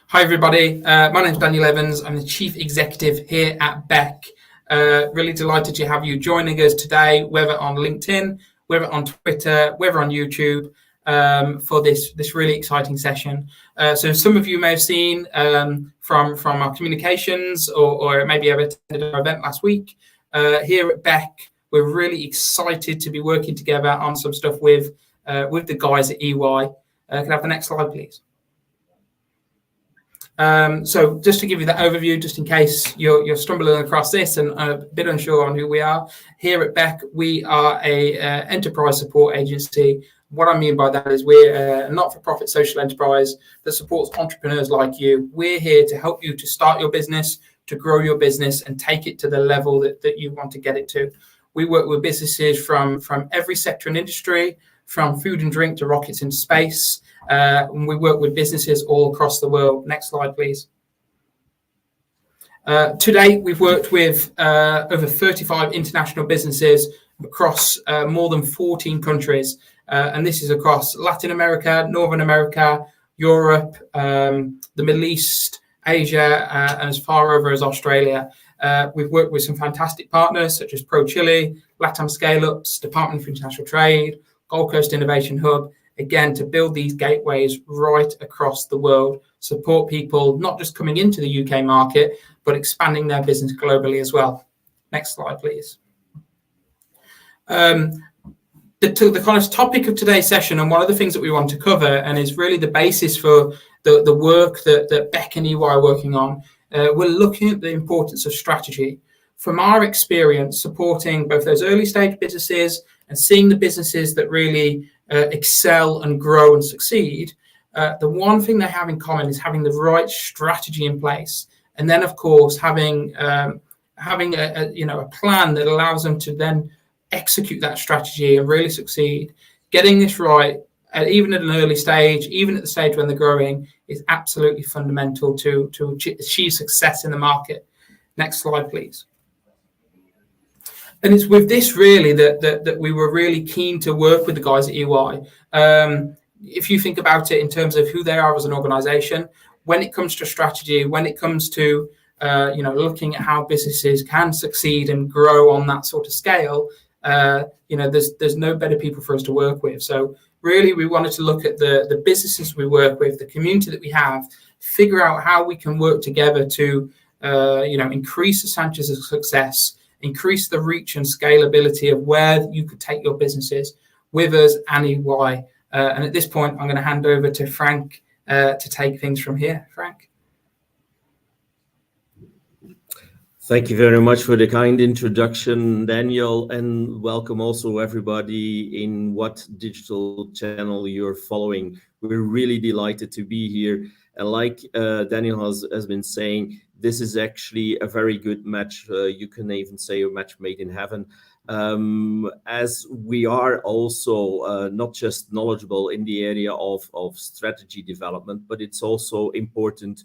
Hi, everybody. My name's Daniel Evans. I'm the Chief Executive here at BEC. Really delighted to have you joining us today, whether on LinkedIn, whether on Twitter, whether on YouTube, for this really exciting session. So some of you may have seen from our communications or maybe have attended our event last week. Here at BEC, we're really excited to be working together on some stuff with the guys at EY. Can I have the next slide, please? So just to give you that overview, just in case you're stumbling across this and a bit unsure on who we are, here at BEC, we are a enterprise support agency. What I mean by that is we're a not-for-profit social enterprise that supports entrepreneurs like you. We're here to help you to start your business, to grow your business and take it to the level that you want to get it to. We work with businesses from every sector and industry, from food and drink to rockets into space. And we work with businesses all across the world. Next slide, please. To date, we've worked with over 35 international businesses across more than 14 countries. And this is across Latin America, Northern America, Europe, the Middle East, Asia, and as far over as Australia. We've worked with some fantastic partners such as Pro Chile, LATAM Scale-Ups, Department for International Trade, Gold Coast Innovation Hub, again, to build these gateways right across the world, support people not just coming into the UK market, but expanding their business globally as well. Next slide, please. The kind of topic of today's session, and one of the things that we want to cover, and is really the basis for the work that BEC and EY are working on, we're looking at the importance of strategy. From our experience supporting both those early stage businesses and seeing the businesses that really excel and grow and succeed, the one thing they have in common is having the right strategy in place, and then of course having a plan that allows them to then execute that strategy and really succeed. Getting this right, even at an early stage, even at the stage when they're growing, is absolutely fundamental to achieve success in the market. Next slide, please. And it's with this really that we were really keen to work with the guys at EY. If you think about it in terms of who they are as an organization, when it comes to strategy, when it comes to looking at how businesses can succeed and grow on that sort of scale, there's no better people for us to work with. So really, we wanted to look at the businesses we work with, the community that we have, figure out how we can work together to increase the chances of success, increase the reach and scalability of where you could take your businesses with us and EY. And at this point, I'm going to hand over to Frank to take things from here. Frank. Thank you very much for the kind introduction, Daniel, and welcome also everybody in what digital channel you're following. We're really delighted to be here. And like Daniel has been saying, this is actually a very good match. You can even say a match made in heaven, as we are also not just knowledgeable in the area of strategy development, but it's also important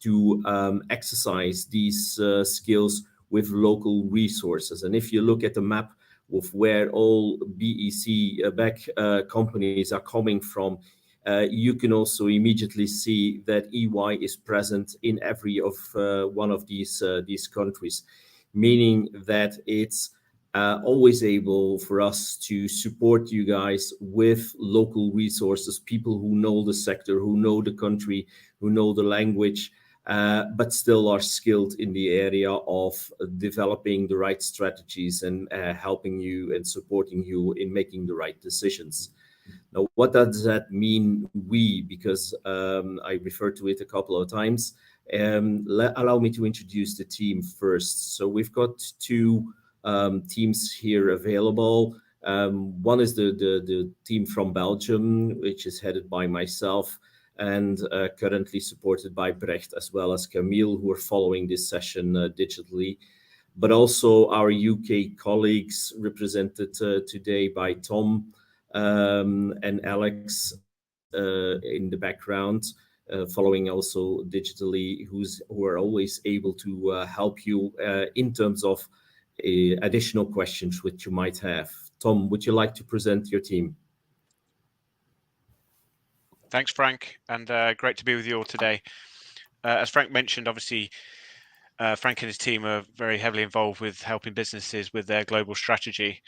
to exercise these skills with local resources. And if you look at the map of where all BEC companies are coming from, you can also immediately see that EY is present in every of one of these countries, meaning that it's always able for us to support you guys with local resources, people who know the sector, who know the country, who know the language, but still are skilled in the area of developing the right strategies and helping you and supporting you in making the right decisions. Now, what does that mean, because I referred to it a couple of times. Allow me to introduce the team first. So we've got two teams here available. One is the team from Belgium, which is headed by myself and currently supported by Brecht as well as Camille, who are following this session digitally. But also our UK colleagues represented today by Tom and Alex in the background, following also digitally, who are always able to help you in terms of additional questions which you might have. Tom, would you like to present your team? Thanks, Frank, and great to be with you all today. As Frank mentioned, obviously, Frank and his team are very heavily involved with helping businesses with their global strategy.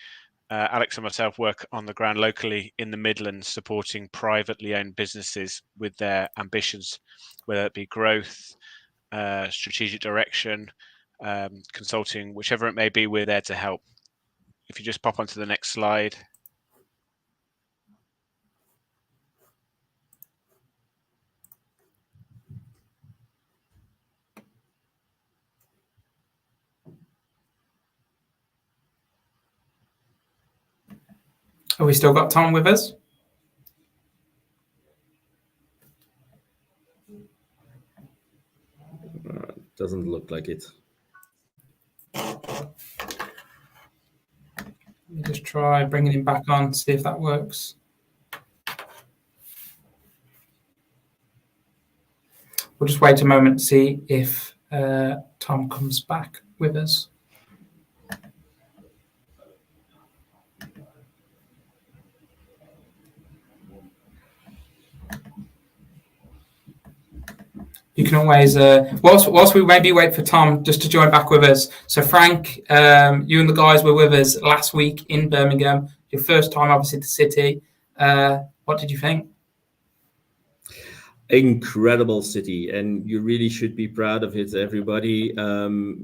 Alex and myself work on the ground locally in the Midlands, supporting privately owned businesses with their ambitions, whether it be growth, strategic direction, consulting, whichever it may be, we're there to help. If you just pop onto the next slide. Have we still got Tom with us? Doesn't look like it. Let me just try bringing him back on, see if that works. We'll just wait a moment to see if Tom comes back with us. You can always, whilst we maybe wait for Tom just to join back with us. So Frank, you and the guys were with us last week in Birmingham. Your first time, obviously, to the city. What did you think? Incredible city, and you really should be proud of it, everybody,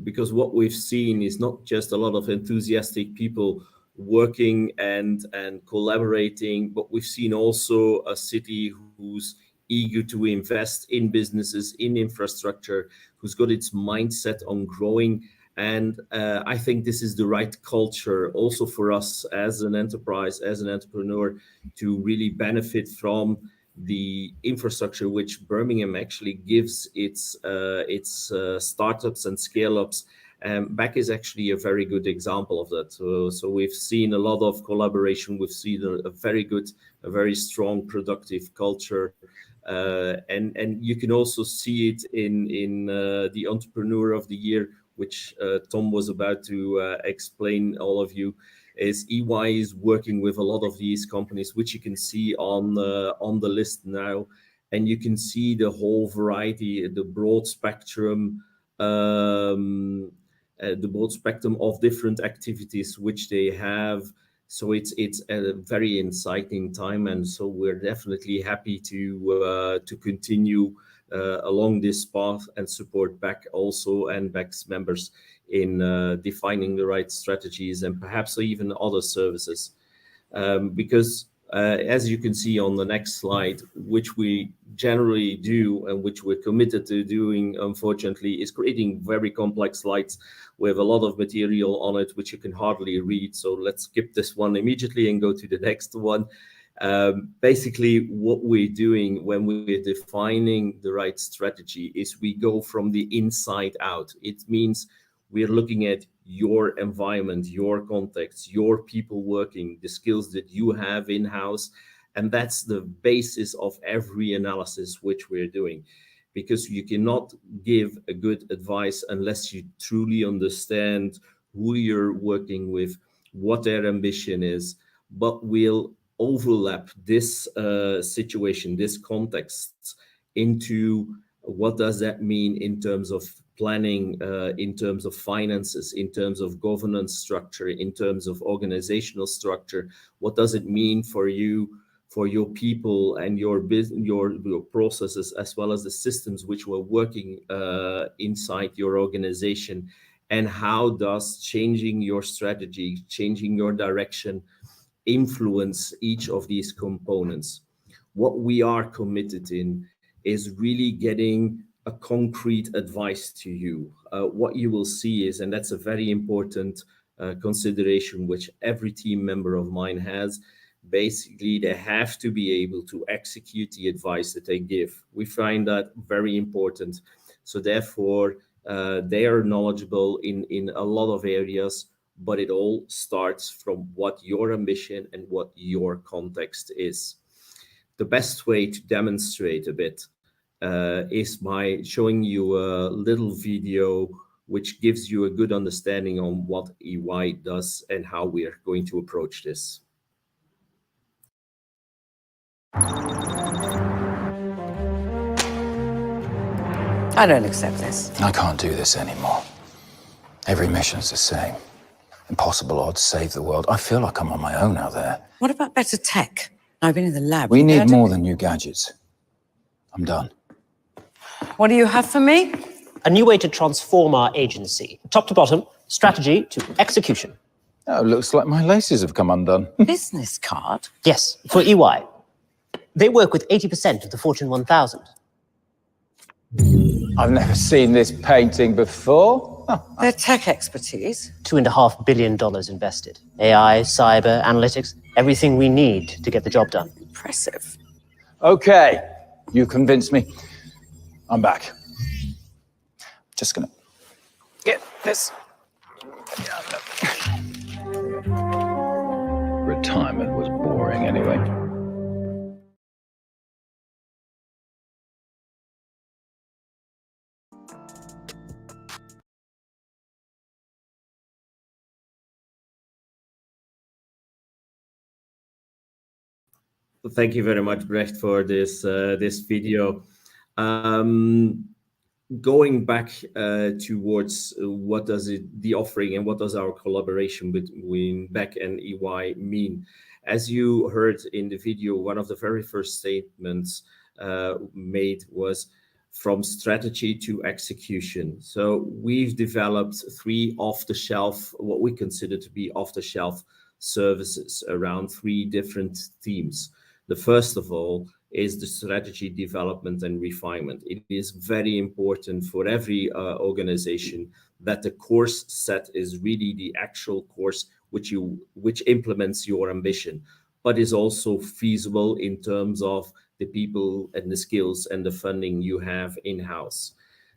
because what we've seen is not just a lot of enthusiastic people working and collaborating, but we've seen also a city who's eager to invest in businesses, in infrastructure, who's got its mindset on growing. And I think this is the right culture also for us as an enterprise, as an entrepreneur, to really benefit from the infrastructure which Birmingham actually gives its startups and scale-ups. BEC is actually a very good example of that. So we've seen a lot of collaboration. We've seen a very strong, productive culture. And you can also see it in the Entrepreneur of the Year, which Tom was about to explain all of you. Is EY is working with a lot of these companies, which you can see on the list now, and you can see the whole variety, the broad spectrum of different activities which they have. So it's a very exciting time, and so we're definitely happy to continue along this path and support BEC also and BEC's members in defining the right strategies and perhaps even other services. Because as you can see on the next slide, which we generally do and which we're committed to doing, unfortunately, is creating very complex slides with a lot of material on it, which you can hardly read. So let's skip this one immediately and go to the next one. Basically, what we're doing when we're defining the right strategy is we go from the inside out. It means we're looking at your environment, your context, your people working, the skills that you have in-house. And that's the basis of every analysis which we're doing. Because you cannot give a good advice unless you truly understand who you're working with, what their ambition is. But we'll overlap this situation, this context, into what does that mean in terms of planning, in terms of finances, in terms of governance structure, in terms of organizational structure. What does it mean for you, for your people and your processes, as well as the systems which were working inside your organization? And how does changing your strategy, changing your direction, influence each of these components? What we are committed in is really getting a concrete advice to you. What you will see is, and that's a very important consideration which every team member of mine has, basically they have to be able to execute the advice that they give. We find that very important. So therefore, they are knowledgeable in a lot of areas, but it all starts from what your ambition and what your context is. The best way to demonstrate a bit is by showing you a little video which gives you a good understanding on what EY does and how we are going to approach this. I don't accept this. I can't do this anymore. Every mission's the same. Impossible odds, save the world. I feel like I'm on my own out there. What about better tech? I've been in the lab. We need more than new gadgets. I'm done. What do you have for me? A new way to transform our agency. Top to bottom, strategy to execution. Oh, looks like my laces have come undone. Business card? Yes, for EY. They work with 80% of the Fortune 1000. I've never seen this painting before. Their tech expertise? $2.5 billion invested. AI, cyber, analytics, everything we need to get the job done. Impressive. Okay, you convinced me. I'm back. Just gonna get this. Retirement was boring anyway. Thank you very much, Brecht, for this this video. Going back towards what does the offering and what does our collaboration between BEC and EY mean? As you heard in the video, one of the very first statements made was from strategy to execution. So we've developed 3 off-the-shelf, what we consider to be off-the-shelf services around 3 different themes. The first of all is the strategy development and refinement. It is very important for every organization that the course set is really the actual course which implements your ambition, but is also feasible in terms of the people and the skills and the funding you have in-house.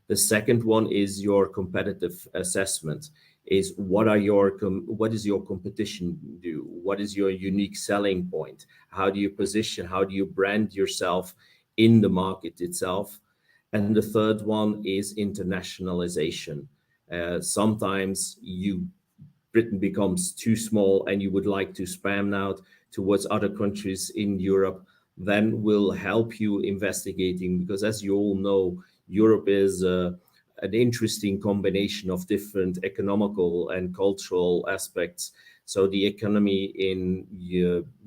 The second one is your competitive assessment. Is what is your competition do? What is your unique selling point? How do you position? How do you brand yourself in the market itself? And the third one is internationalization. Sometimes Britain becomes too small and you would like to span out towards other countries in Europe. Then we'll help you investigating, because as you all know, Europe is an interesting combination of different economical and cultural aspects. So the economy in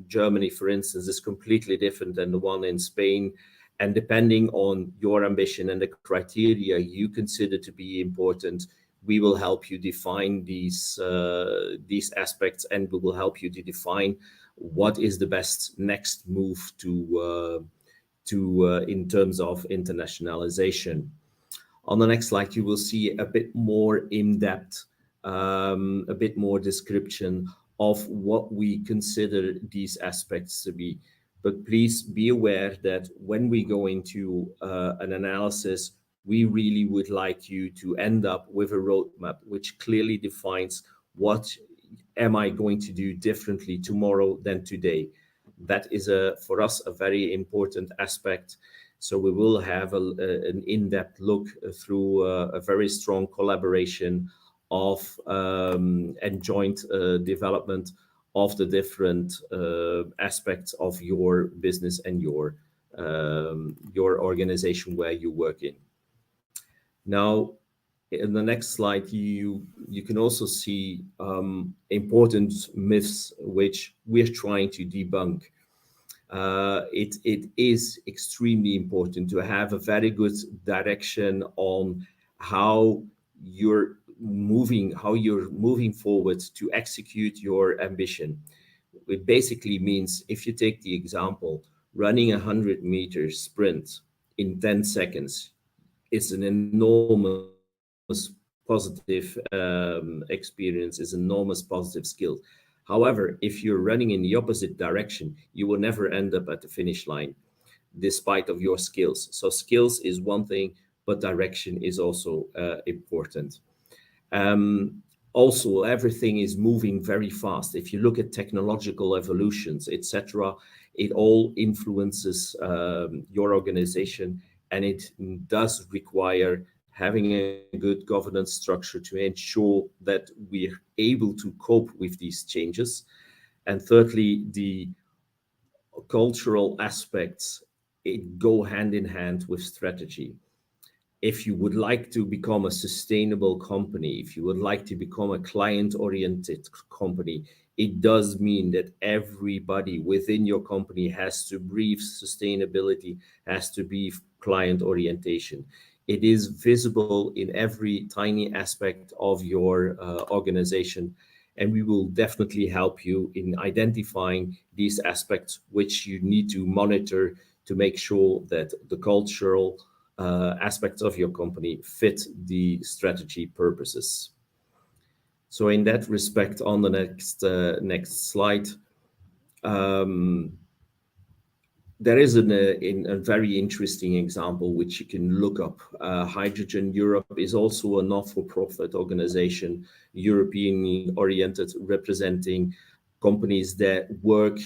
Germany, for instance, is completely different than the one in Spain. And depending on your ambition and the criteria you consider to be important, we will help you define these aspects, and we will help you to define what is the best next move to in terms of internationalization. On the next slide, you will see a bit more in-depth, a bit more description of what we consider these aspects to be. But please be aware that when we go into an analysis, we really would like you to end up with a roadmap which clearly defines what am I going to do differently tomorrow than today. That is for us a very important aspect. So we will have an in-depth look through a very strong collaboration of and joint development of the different aspects of your business and your organization where you work in. Now, in the next slide, you can also see important myths which we're trying to debunk. It is extremely important to have a very good direction on how you're moving forward to execute your ambition. It basically means, if you take the example, running a 100-meter sprint in 10 seconds is an enormous positive experience, is enormous positive skill. However, if you're running in the opposite direction, you will never end up at the finish line, despite of your skills. So skills is one thing, but direction is also important. Also, everything is moving very fast. If you look at technological evolutions, etc., it all influences your organization, and it does require having a good governance structure to ensure that we're able to cope with these changes. And thirdly, the cultural aspects, it go hand in hand with strategy. if you would like to become a sustainable company, if you would like to become a client-oriented company, it does mean that everybody within your company has to breathe sustainability, has to be client orientation. It is visible in every tiny aspect of your organization, and we will definitely help you in identifying these aspects which you need to monitor to make sure that the cultural aspects of your company fit the strategy purposes. So in that respect, on the next slide, there is a very interesting example which you can look up. Hydrogen Europe is also a not-for-profit organization, European oriented, representing companies that work,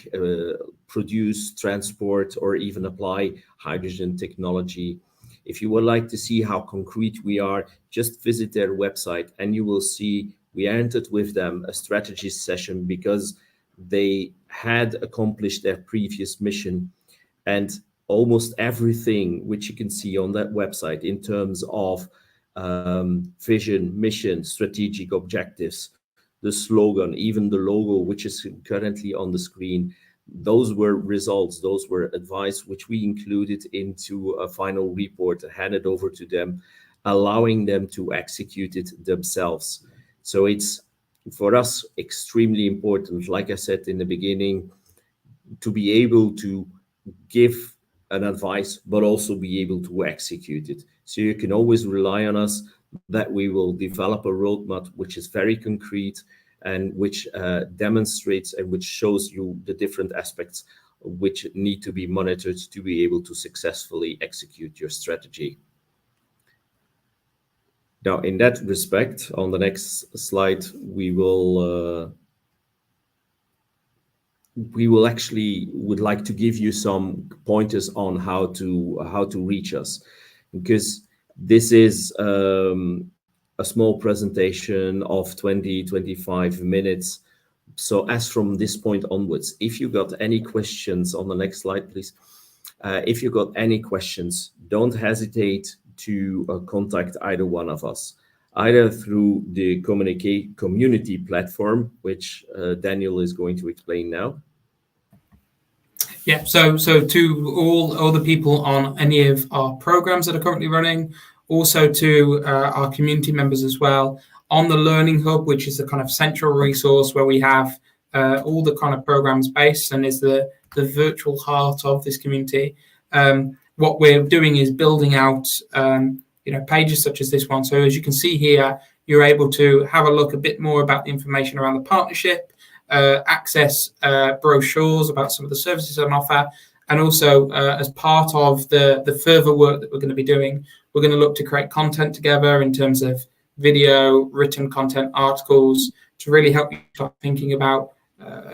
produce, transport, or even apply hydrogen technology. If you would like to see how concrete we are, just visit their website and you will see we entered with them a strategy session because they had accomplished their previous mission. And almost everything which you can see on that website in terms of vision, mission, strategic objectives, the slogan, even the logo, which is currently on the screen, those were results, those were advice which we included into a final report, handed over to them, allowing them to execute it themselves. So it's, for us, extremely important, like I said in the beginning, to be able to give an advice, but also be able to execute it. So you can always rely on us that we will develop a roadmap which is very concrete and which demonstrates and which shows you the different aspects which need to be monitored to be able to successfully execute your strategy. Now, in that respect, on the next slide, we actually would like to give you some pointers on how to reach us, because this is a small presentation of 20-25 minutes. So as from this point onwards, if you got any questions, on the next slide, please. If you got any questions, don't hesitate to contact either one of us, either through the community platform, which Daniel is going to explain now. Yeah, so to all the people on any of our programs that are currently running, also to our community members as well, on the Learning Hub, which is the kind of central resource where we have all the kind of programs based and is the virtual heart of this community. What we're doing is building out pages such as this one. So as you can see here, you're able to have a look a bit more about the information around the partnership, access brochures about some of the services on offer, and also as part of the further work that we're going to be doing, we're going to look to create content together in terms of video, written content, articles, to really help you start thinking about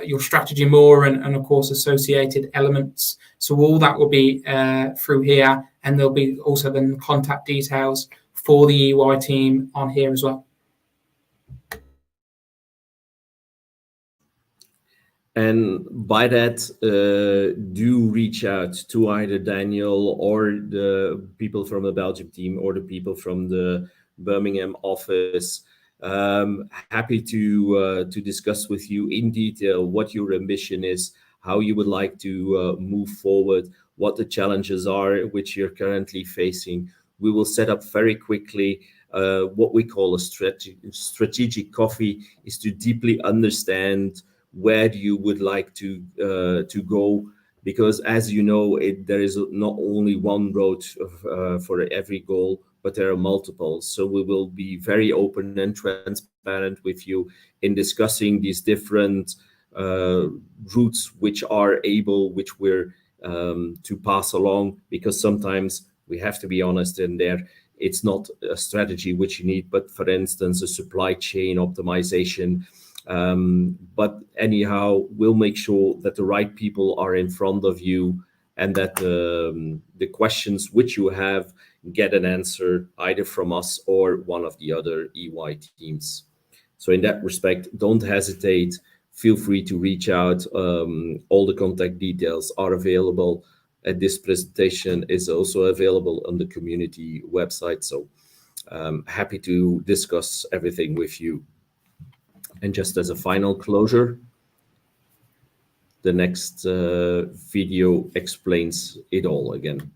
your strategy more and of course associated elements. So all that will be through here, and there'll be also then contact details for the EY team on here as well. And by that, do reach out to either Daniel or the people from the Belgium team or the people from the Birmingham office. Happy to discuss with you in detail what your ambition is, how you would like to move forward, what the challenges are which you're currently facing. We will set up very quickly what we call a strategic coffee, is to deeply understand where you would like to go, because as you know, there is not only one road for every goal, but there are multiple. So we will be very open and transparent with you in discussing these different routes which we're to pass along, because sometimes we have to be honest in there. It's not a strategy which you need, but for instance, a supply chain optimization. But anyhow, we'll make sure that the right people are in front of you and that the questions which you have get an answer either from us or one of the other EY teams. So in that respect, don't hesitate. Feel free to reach out. All the contact details are available. this presentation is also available on the community website. So happy to discuss everything with you. And just as a final closure, the next video explains it all again.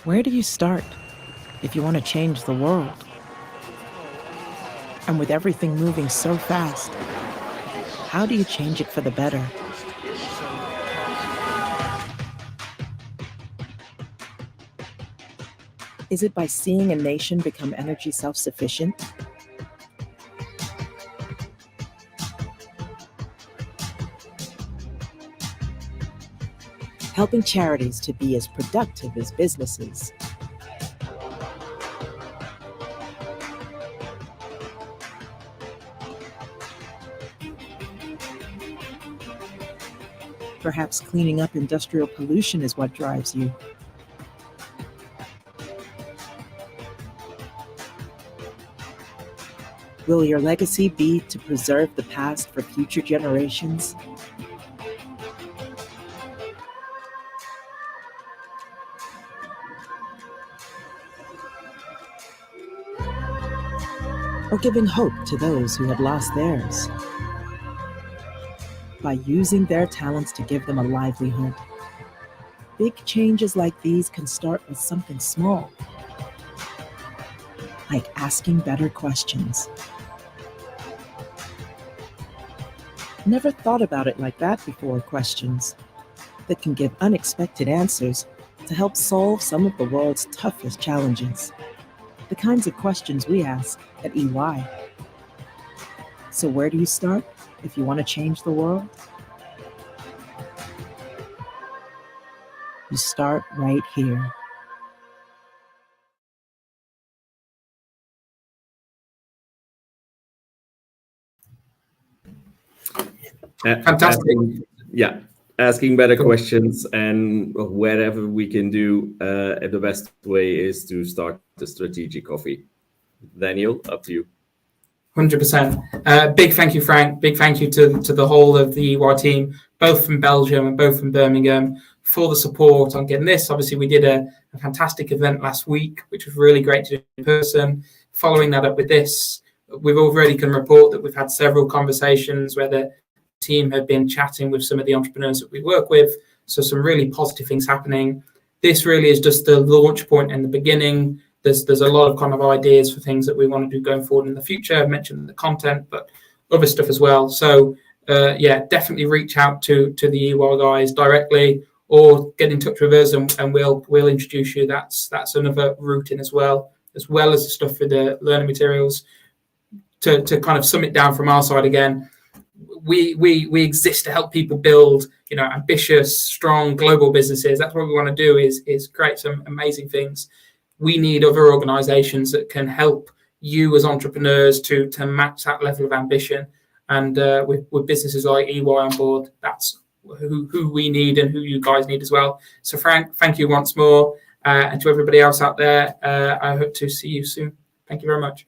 Where do you start if you want to change the world? And with everything moving so fast, how do you change it for the better? Is it by seeing a nation become energy self-sufficient? Helping charities to be as productive as businesses? Perhaps cleaning up industrial pollution is what drives you. Will your legacy be to preserve the past for future generations? Or giving hope to those who have lost theirs by using their talents to give them a livelihood? Big changes like these can start with something small, like asking better questions. Never thought about it like that before. Questions that can give unexpected answers to help solve some of the world's toughest challenges. The kinds of questions we ask at EY. So where do you start if you want to change the world? You start right here. Fantastic. Asking better questions, and wherever we can do, the best way is to start the strategic coffee. Daniel, up to you. 100%. Big thank you, Frank. Big thank you to the whole of the EY team, both from Belgium and both from Birmingham, for the support on getting this. Obviously, we did a fantastic event last week, which was really great to do in person. Following that up with this, we've already can report that we've had several conversations where the team have been chatting with some of the entrepreneurs that we work with. So some really positive things happening. This really is just the launch point in the beginning. There's a lot of kind of ideas for things that we want to do going forward in the future. I've mentioned the content, but other stuff as well. So definitely reach out to the EY guys directly, or get in touch with us and we'll introduce you. That's another route in as well as the stuff with the learning materials. To kind of sum it down from our side again, we exist to help people build, ambitious, strong global businesses. That's what we want to do is create some amazing things. We need other organizations that can help you as entrepreneurs to match that level of ambition. And with businesses like EY on board, that's who we need and who you guys need as well. So Frank, thank you once more. And to everybody else out there, I hope to see you soon. Thank you very much.